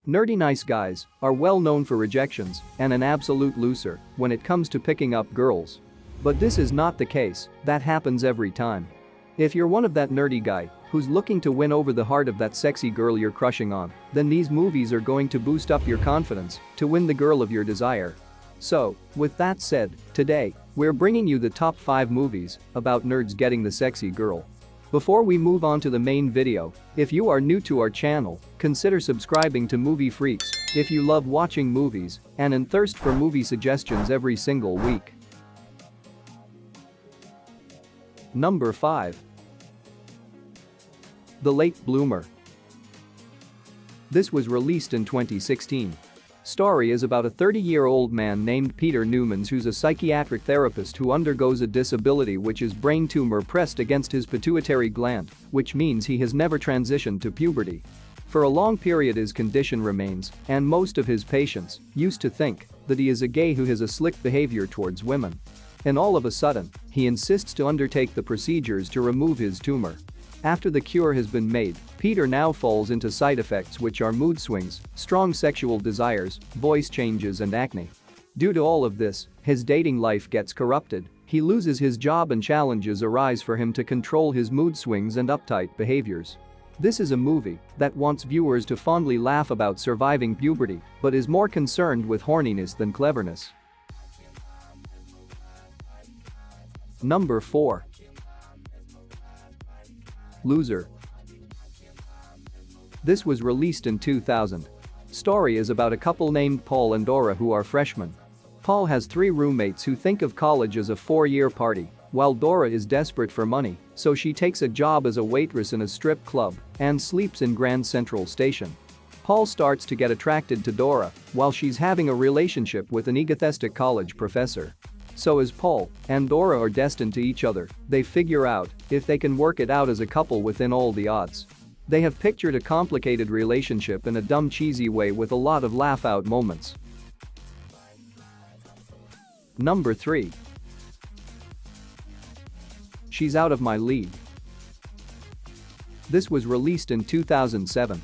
Nerdy nice guys are well known for rejections and an absolute loser when it comes to picking up girls. But this is not the case, that happens every time. If you're one of that nerdy guy who's looking to win over the heart of that sexy girl you're crushing on, then these movies are going to boost up your confidence to win the girl of your desire. So, with that said, today, we're bringing you the top 5 movies about nerds getting the sexy girl. Before we move on to the main video, if you are new to our channel, consider subscribing to Movie Freaks if you love watching movies and thirst for movie suggestions every single week. Number 5. The Late Bloomer. This was released in 2016. Story is about a 30-year-old man named Peter Newmans who's a psychiatric therapist who undergoes a disability which is brain tumor pressed against his pituitary gland, which means he has never transitioned to puberty. For a long period his condition remains, and most of his patients used to think that he is a gay who has a slick behavior towards women. And all of a sudden, he insists to undertake the procedures to remove his tumor. After the cure has been made, Peter now falls into side effects which are mood swings, strong sexual desires, voice changes and acne. Due to all of this, his dating life gets corrupted, he loses his job and challenges arise for him to control his mood swings and uptight behaviors. This is a movie that wants viewers to fondly laugh about surviving puberty, but is more concerned with horniness than cleverness. Number 4. Loser. This was released in 2000. Story is about a couple named Paul and Dora who are freshmen. Paul has 3 roommates who think of college as a 4-year party, while Dora is desperate for money, so she takes a job as a waitress in a strip club and sleeps in Grand Central Station. Paul starts to get attracted to Dora while she's having a relationship with an egotistic college professor. So as Paul and Dora are destined to each other, they figure out if they can work it out as a couple within all the odds. They have pictured a complicated relationship in a dumb cheesy way with a lot of laugh-out moments. Number 3. She's Out of My League. This was released in 2007.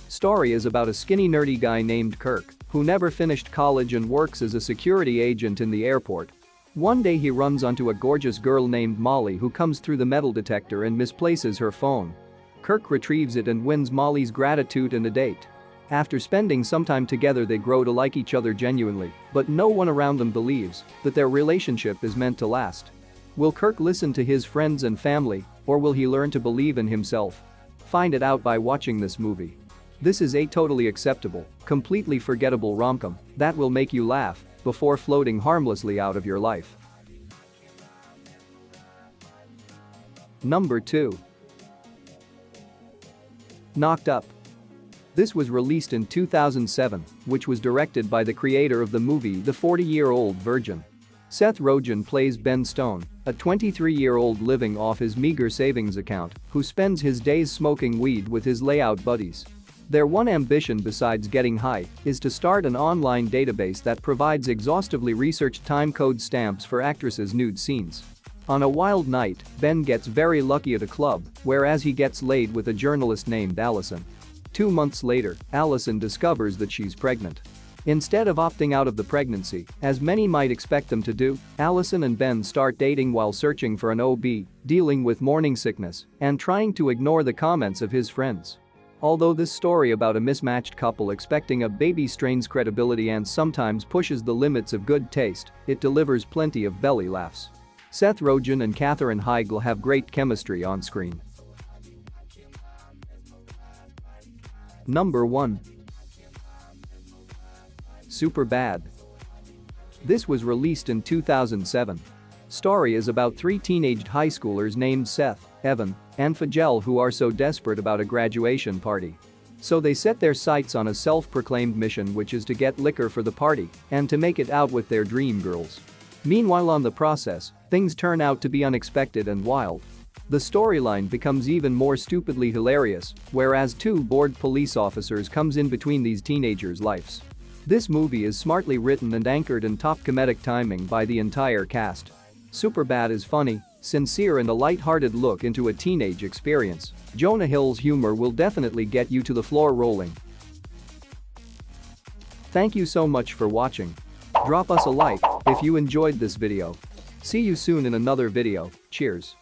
Story is about a skinny nerdy guy named Kirk who never finished college and works as a security agent in the airport. One day he runs onto a gorgeous girl named Molly who comes through the metal detector and misplaces her phone. Kirk retrieves it and wins Molly's gratitude and a date. After spending some time together they grow to like each other genuinely, but no one around them believes that their relationship is meant to last. Will Kirk listen to his friends and family, or will he learn to believe in himself? Find it out by watching this movie. This is a totally acceptable, completely forgettable rom-com that will make you laugh before floating harmlessly out of your life. Number 2. Knocked Up. This was released in 2007, which was directed by the creator of the movie The 40-Year-Old Virgin. Seth Rogen plays Ben Stone, a 23-year-old living off his meager savings account who spends his days smoking weed with his layout buddies. Their one ambition besides getting high is to start an online database that provides exhaustively researched timecode stamps for actresses' nude scenes. On a wild night, Ben gets very lucky at a club, whereas he gets laid with a journalist named Allison. 2 months later, Allison discovers that she's pregnant. Instead of opting out of the pregnancy, as many might expect them to do, Allison and Ben start dating while searching for an OB, dealing with morning sickness, and trying to ignore the comments of his friends. Although this story about a mismatched couple expecting a baby strains credibility and sometimes pushes the limits of good taste, it delivers plenty of belly laughs. Seth Rogen and Katherine Heigl have great chemistry on screen. Number 1. Superbad. This was released in 2007. Story is about 3 teenaged high schoolers named Seth, Evan, and Fagel who are so desperate about a graduation party. So they set their sights on a self-proclaimed mission which is to get liquor for the party and to make it out with their dream girls. Meanwhile on the process, things turn out to be unexpected and wild. The storyline becomes even more stupidly hilarious, whereas 2 bored police officers comes in between these teenagers' lives. This movie is smartly written and anchored in top comedic timing by the entire cast. Superbad is funny, sincere and a light-hearted look into a teenage experience. Jonah Hill's humor will definitely get you to the floor rolling. Thank you so much for watching. Drop us a like if you enjoyed this video. See you soon in another video. Cheers.